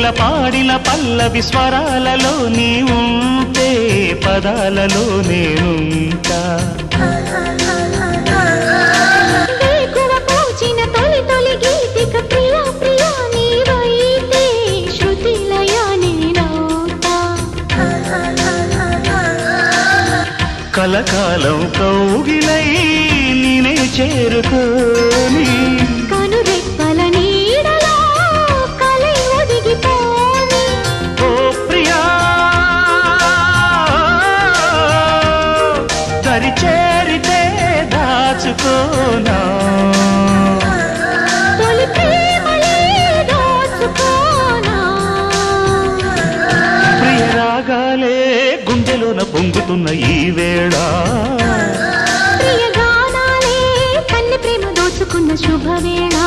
కోకిల పాడిన పల్లవి స్వరాలలో నీ ఉంటే పదాలలో నేనుంటా కలకాలం కౌగిలై నినే చేరుకోని కనురెప్పల నీడలో కలై ఒదిగిపోని ఓ ప్రియా దరి చేరితే దాచుకోనా తొలి ప్రేమలే దోచుకోనా ప్రియ రాగాలే గుండెలోన పొంగుతున్న ఈ వేళ ప్రియ గానాలే కన్నె ప్రేమ దోచుకున్న శుభవేళ